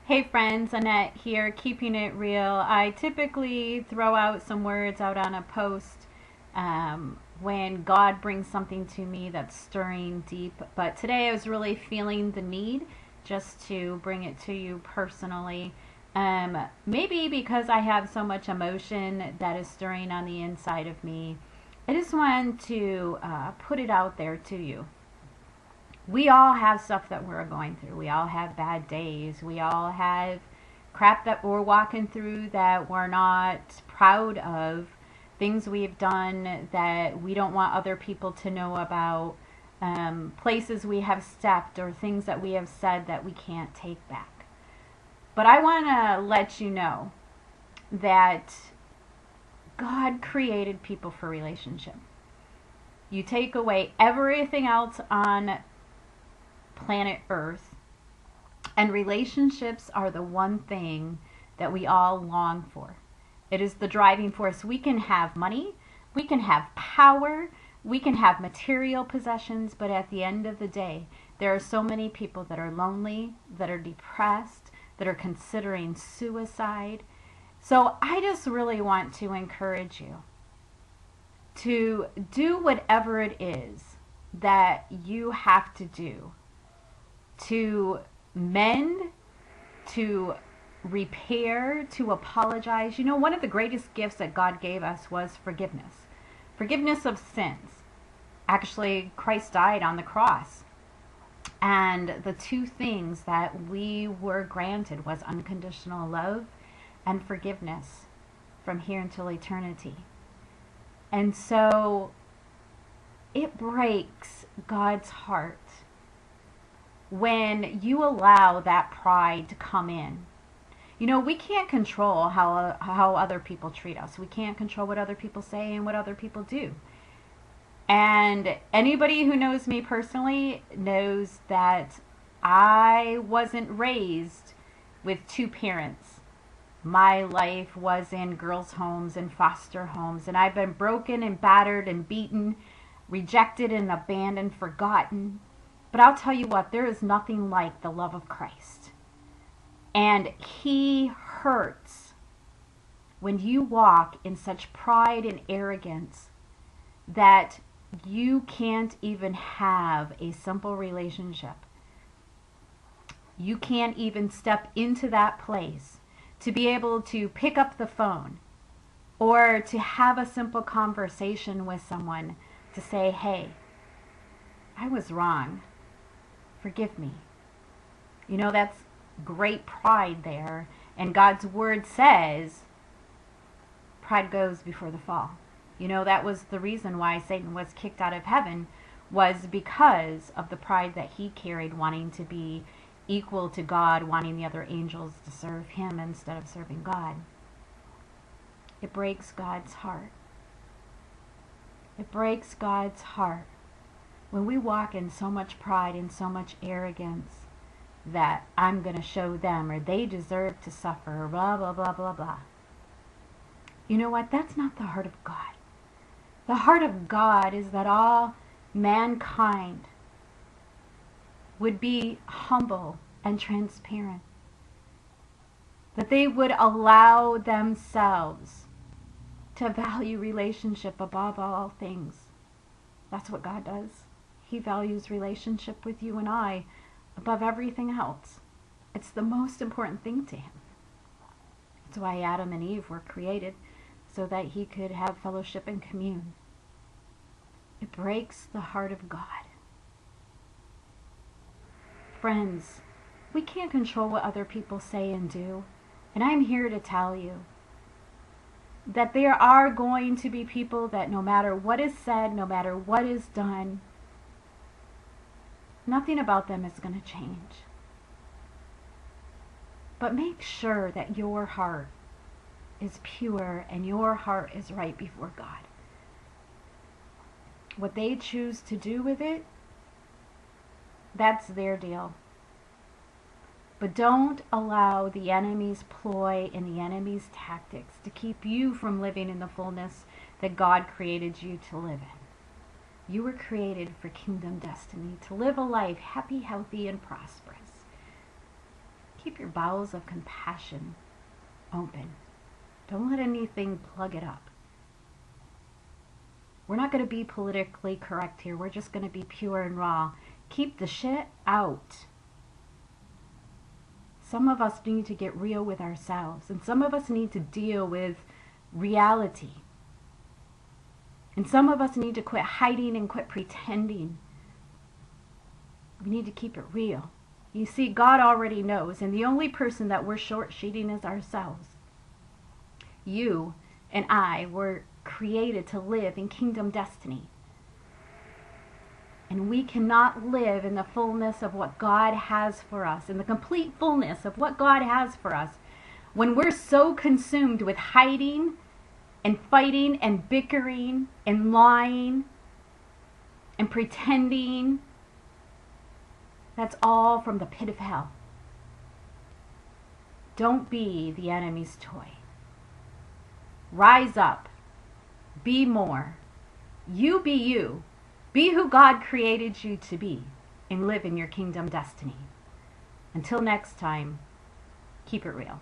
Hey friends, Annette here, keeping it real. I typically throw out some words out on a post when God brings something to me that's stirring deep. But today I was really feeling the need just to bring it to you personally. Maybe because I have so much emotion that is stirring on the inside of me. I just wanted to put it out there to you. We all have stuff that we're going through. We all have bad days. We all have crap that we're walking through that we're not proud of, things we've done that we don't want other people to know about, places we have stepped or things that we have said that we can't take back. But I want to let you know that God created people for relationship. You take away everything else on planet Earth, and relationships are the one thing that we all long for. It is the driving force. We can have money, we can have power, we can have material possessions, but at the end of the day, there are so many people that are lonely, that are depressed, that are considering suicide. So I just really want to encourage you to do whatever it is that you have to do to mend, to repair, to apologize. You know, one of the greatest gifts that God gave us was forgiveness. Forgiveness of sins. Actually, Christ died on the cross. And the two things that we were granted was unconditional love and forgiveness from here until eternity. And so it breaks God's heart when you allow that pride to come in. You know, we can't control how other people treat us. We can't control what other people say and what other people do. And anybody who knows me personally knows that I wasn't raised with two parents. My life was in girls' homes and foster homes, and I've been broken and battered and beaten, rejected and abandoned, forgotten. But I'll tell you what, there is nothing like the love of Christ. And He hurts when you walk in such pride and arrogance that you can't even have a simple relationship. You can't even step into that place to be able to pick up the phone or to have a simple conversation with someone to say, hey, I was wrong. Forgive me. You know, that's great pride there. And God's word says, pride goes before the fall. You know, that was the reason why Satan was kicked out of heaven, was because of the pride that he carried, wanting to be equal to God, wanting the other angels to serve him instead of serving God. It breaks God's heart. It breaks God's heart when we walk in so much pride and so much arrogance that I'm going to show them or they deserve to suffer, blah, blah, blah, blah, blah. You know what? That's not the heart of God. The heart of God is that all mankind would be humble and transparent. That they would allow themselves to value relationship above all things. That's what God does. He values relationship with you and I above everything else. It's the most important thing to Him. That's why Adam and Eve were created, so that He could have fellowship and commune. It breaks the heart of God. Friends, we can't control what other people say and do. And I'm here to tell you that there are going to be people that no matter what is said, no matter what is done, nothing about them is going to change. But make sure that your heart is pure and your heart is right before God. What they choose to do with it, that's their deal. But don't allow the enemy's ploy and the enemy's tactics to keep you from living in the fullness that God created you to live in. You were created for kingdom destiny, to live a life happy, healthy, and prosperous. Keep Keep your bowels of compassion open. Don't let anything plug it up. We're not going to be politically correct here. We're just going to be pure and raw. Keep the shit out. Some of us need to get real with ourselves, and some of us need to deal with reality. And some of us need to quit hiding and quit pretending. We need to keep it real. You see, God already knows, and the only person that we're short-sheeting is ourselves. You and I were created to live in kingdom destiny. And we cannot live in the fullness of what God has for us, in the complete fullness of what God has for us, when we're so consumed with hiding and fighting and bickering and lying and pretending. That's all from the pit of hell. Don't be the enemy's toy. Rise up. Be more. You be you. Be who God created you to be and live in your kingdom destiny. Until next time, keep it real.